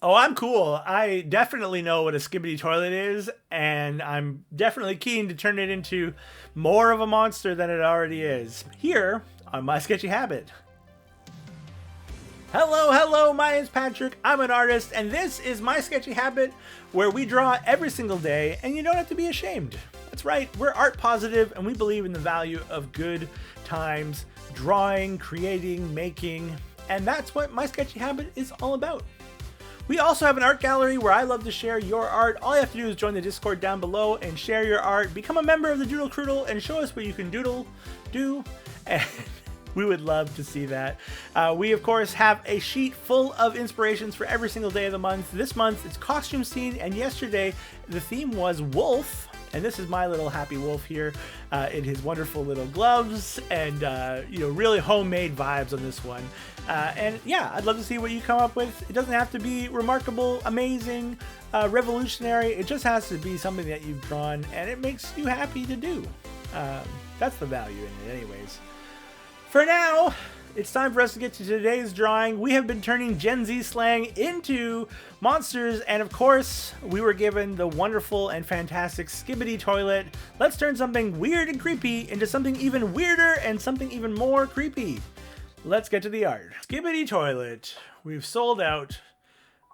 Oh, I'm cool. I definitely know what a Skibidi Toilet is, and I'm definitely keen to turn it into more of a monster than it already is. Here on My Sketchy Habit. Hello, hello, my name's Patrick, I'm an artist, and this is My Sketchy Habit, where we draw every single day, and you don't have to be ashamed. That's right, we're art positive, and we believe in the value of good times, drawing, creating, making, and that's what My Sketchy Habit is all about. We also have an art gallery where I love to share your art. All you have to do is join the Discord down below and share your art, become a member of the Doodle Croodle, and show us what you can do, and we would love to see that. We, of course, have a sheet full of inspirations for every single day of the month. This month, it's costume scene, and yesterday, the theme was wolf. And this is my little happy wolf here in his wonderful little gloves and, really homemade vibes on this one. And yeah, I'd love to see what you come up with. It doesn't have to be remarkable, amazing, revolutionary. It just has to be something that you've drawn and it makes you happy to do. That's the value in it anyways. For now, it's time for us to get to today's drawing. We have been turning Gen Z slang into monsters, and of course, we were given the wonderful and fantastic Skibidi Toilet. Let's turn something weird and creepy into something even weirder and something even more creepy. Let's get to the art. Skibidi Toilet. We've sold out.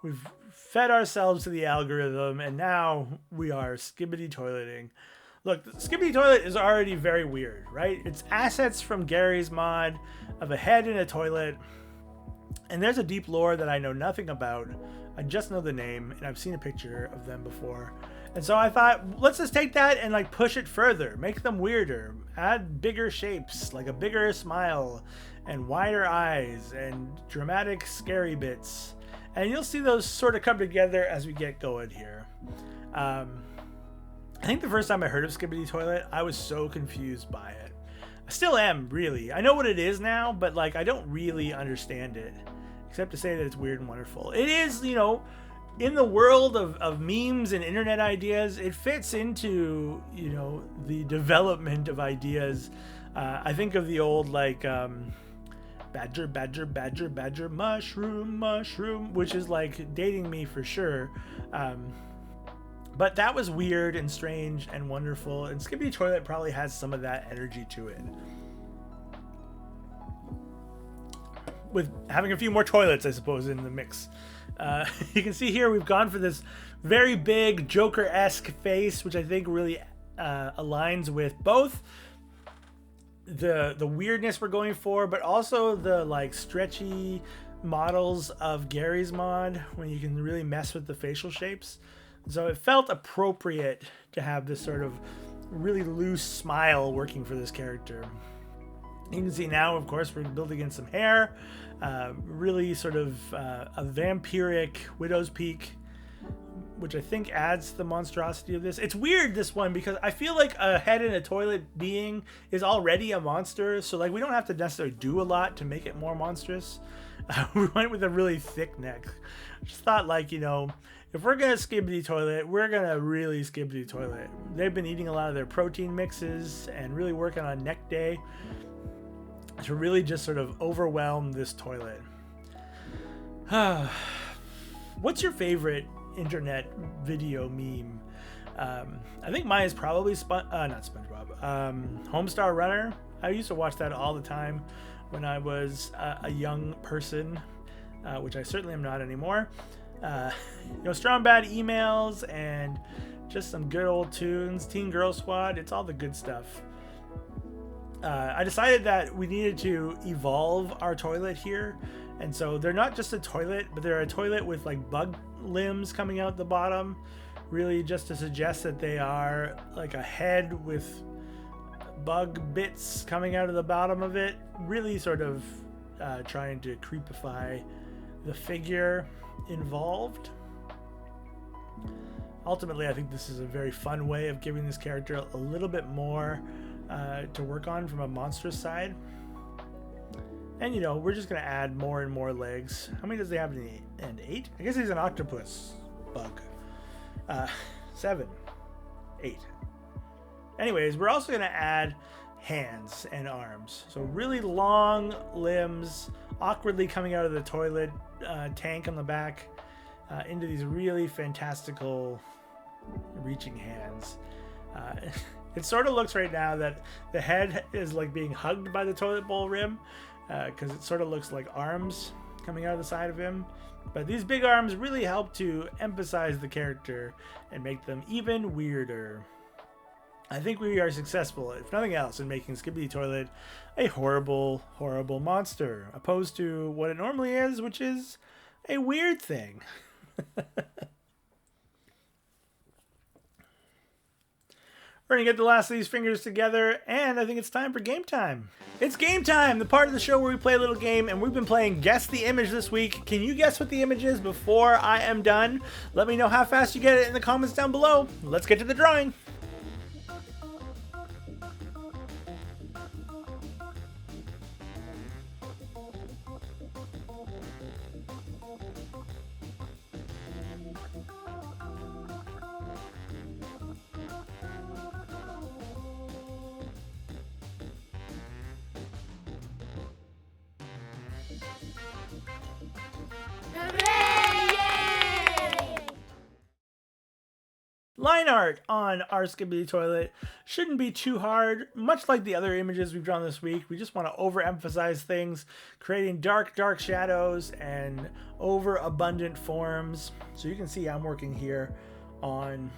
We've fed ourselves to the algorithm, and now we are Skibidi Toileting. Look, the Skibidi Toilet is already very weird, right? It's assets from Gary's mod of a head in a toilet. And there's a deep lore that I know nothing about. I just know the name, and I've seen a picture of them before. And so I thought, let's just take that and like push it further. Make them weirder. Add bigger shapes, like a bigger smile, and wider eyes, and dramatic, scary bits. And you'll see those sort of come together as we get going here. I think the first time I heard of Skibidi Toilet, I was so confused by it. I still am, really. I know what it is now, but like I don't really understand it, except to say that it's weird and wonderful. It is, in the world of memes and internet ideas, it fits into, the development of ideas. I think of the old badger, badger, badger, badger, mushroom, mushroom, which is like dating me for sure. But that was weird and strange and wonderful, and Skibidi Toilet probably has some of that energy to it. With having a few more toilets, I suppose, in the mix. You can see here we've gone for this very big Joker-esque face, which I think really aligns with both the weirdness we're going for, but also the stretchy models of Gary's mod, when you can really mess with the facial shapes. So it felt appropriate to have this sort of really loose smile working for this character. You can see now, of course, we're building in some hair, really sort of a vampiric widow's peak, which I think adds to the monstrosity of this. It's weird, this one, because I feel like a head in a toilet being is already a monster, so we don't have to necessarily do a lot to make it more monstrous. We went with a really thick neck. Just thought, if we're gonna Skibidi Toilet, we're gonna really Skibidi Toilet. They've been eating a lot of their protein mixes and really working on neck day to really just sort of overwhelm this toilet. What's your favorite internet video meme? I think mine is probably not SpongeBob. Homestar Runner. I used to watch that all the time when I was a young person, which I certainly am not anymore. Strong bad emails and just some good old tunes. Teen Girl Squad, it's all the good stuff. I decided that we needed to evolve our toilet here, and so they're not just a toilet, but they're a toilet with bug limbs coming out the bottom, really just to suggest that they are like a head with bug bits coming out of the bottom of it, really sort of trying to creepify the figure involved. Ultimately, I think this is a very fun way of giving this character a little bit more to work on from a monstrous side. And we're just gonna add more and more legs. How many does he have in the end? 8? I guess he's an octopus bug. 7, 8. Anyways, we're also gonna add hands and arms. So really long limbs, awkwardly coming out of the toilet tank on the back. into these really fantastical reaching hands. It sort of looks right now that the head is like being hugged by the toilet bowl rim, because it sort of looks like arms coming out of the side of him. But these big arms really help to emphasize the character and make them even weirder. I think we are successful, if nothing else, in making Skibidi Toilet a horrible, horrible monster, opposed to what it normally is, which is a weird thing. We're going to get the last of these fingers together, and I think it's time for game time. It's game time, the part of the show where we play a little game, and we've been playing Guess the Image this week. Can you guess what the image is before I am done? Let me know how fast you get it in the comments down below. Let's get to the drawing. Line art on our Skibidi Toilet shouldn't be too hard. Much like the other images we've drawn this week, we just want to overemphasize things, creating dark shadows and overabundant forms. So you can see I'm working here on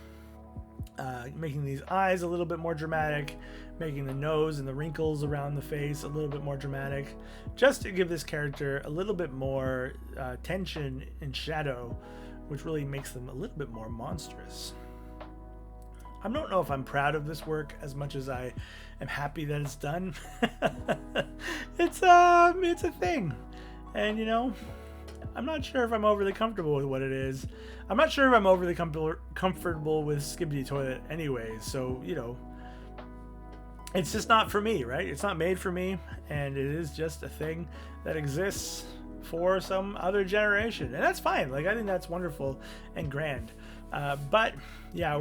making these eyes a little bit more dramatic, making the nose and the wrinkles around the face a little bit more dramatic, just to give this character a little bit more tension and shadow, which really makes them a little bit more monstrous. I don't know if I'm proud of this work as much as I am happy that it's done. It's a thing, and you know, I'm not sure if I'm overly comfortable with what it is. I'm not sure if I'm overly comfortable with Skibidi Toilet anyways, so you know, it's just not for me, right? It's not made for me, and it is just a thing that exists for some other generation, and that's fine. Like, I think that's wonderful and grand. But yeah,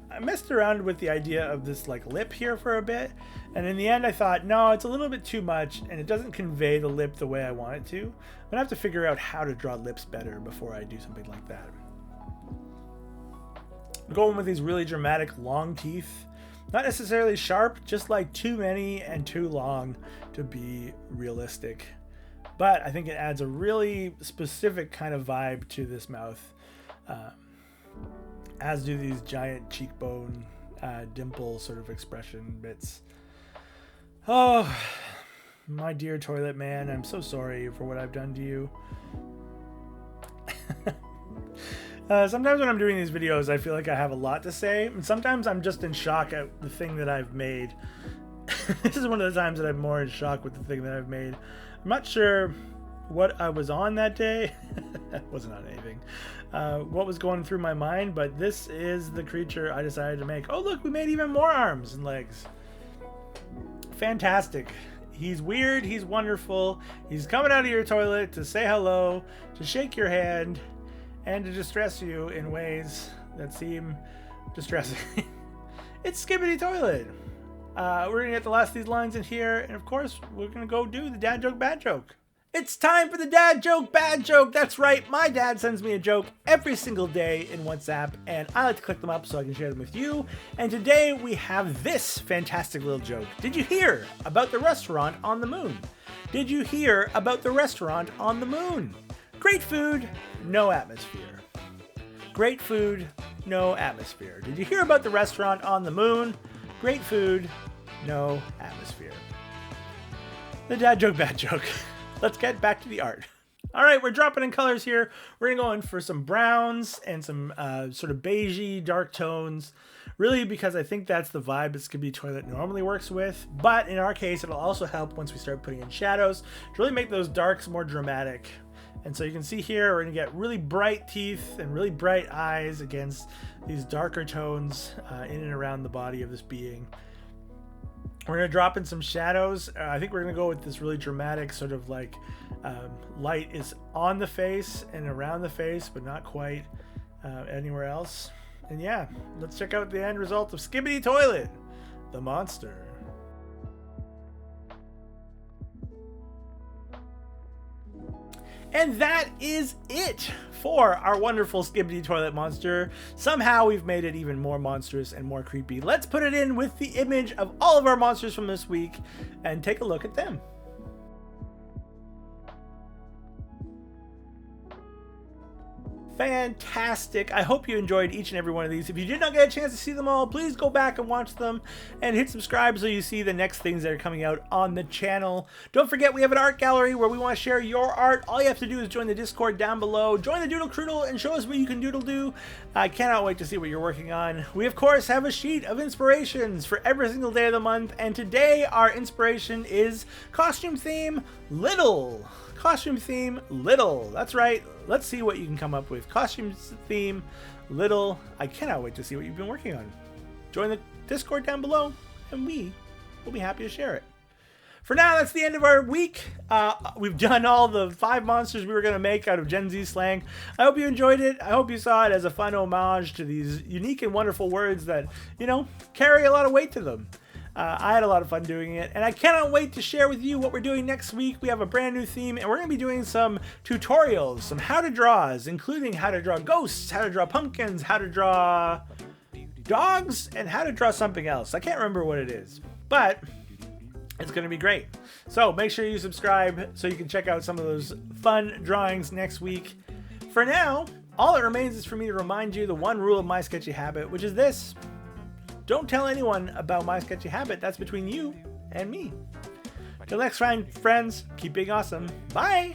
I messed around with the idea of this like lip here for a bit, and in the end I thought, no, it's a little bit too much and it doesn't convey the lip the way I want it to. I'm gonna have to figure out how to draw lips better before I do something like that. I'm going with these really dramatic long teeth, not necessarily sharp, just like too many and too long to be realistic, but I think it adds a really specific kind of vibe to this mouth, as do these giant cheekbone dimple sort of expression bits. Oh, my dear toilet man, I'm so sorry for what I've done to you. Sometimes when I'm doing these videos, I feel like I have a lot to say, and sometimes I'm just in shock at the thing that I've made. This is one of the times that I'm more in shock with the thing that I've made. I'm not sure what I was on that day. I wasn't on anything. What was going through my mind, but this is the creature I decided to make. Oh look, we made even more arms and legs. Fantastic. He's weird, he's wonderful, he's coming out of your toilet to say hello, to shake your hand, and to distress you in ways that seem distressing. It's Skibidi Toilet. We're gonna get the last of these lines in here, and of course we're gonna go do the dad joke bad joke. It's time for the dad joke bad joke. That's right, my dad sends me a joke every single day in WhatsApp, and I like to click them up so I can share them with you. And today we have this fantastic little joke. Did you hear about the restaurant on the moon? Did you hear about the restaurant on the moon? Great food, no atmosphere. Great food, no atmosphere. Did you hear about the restaurant on the moon? Great food, no atmosphere. The dad joke bad joke. Let's get back to the art. All right, we're dropping in colors here. We're gonna go in for some browns and some sort of beigey dark tones, really because I think that's the vibe that Skibidi Toilet normally works with. But in our case, it'll also help once we start putting in shadows to really make those darks more dramatic. And so you can see here, we're gonna get really bright teeth and really bright eyes against these darker tones in and around the body of this being. We're going to drop in some shadows. I think we're going to go with this really dramatic sort of like light is on the face and around the face, but not quite anywhere else. And yeah, let's check out the end result of Skibidi Toilet, the monster. And that is it for our wonderful Skibidi Toilet monster. Somehow we've made it even more monstrous and more creepy. Let's put it in with the image of all of our monsters from this week and take a look at them. Fantastic. I hope you enjoyed each and every one of these. If you did not get a chance to see them all, please go back and watch them and hit subscribe so you see the next things that are coming out on the channel. Don't forget, we have an art gallery where we want to share your art. All you have to do is join the Discord down below, join the Doodle Croodle, and show us what you can doodle do. I cannot wait to see what you're working on. We of course have a sheet of inspirations for every single day of the month, and today our inspiration is costume theme little. Costume theme little. That's right. Let's see what you can come up with. Costume theme little. I cannot wait to see what you've been working on. Join the Discord down below and we will be happy to share it. For now, that's the end of our week. We've done all the 5 monsters we were going to make out of Gen Z slang. I hope you enjoyed it. I hope you saw it as a fun homage to these unique and wonderful words that, you know, carry a lot of weight to them. I had a lot of fun doing it, and I cannot wait to share with you what we're doing next week. We have a brand new theme, and we're going to be doing some tutorials, some how to draws, including how to draw ghosts, how to draw pumpkins, how to draw dogs, and how to draw something else. I can't remember what it is, but it's going to be great. So make sure you subscribe so you can check out some of those fun drawings next week. For now, all that remains is for me to remind you the one rule of my sketchy habit, which is this. Don't tell anyone about my sketchy habit. That's between you and me. Till next time, friends, keep being awesome. Bye!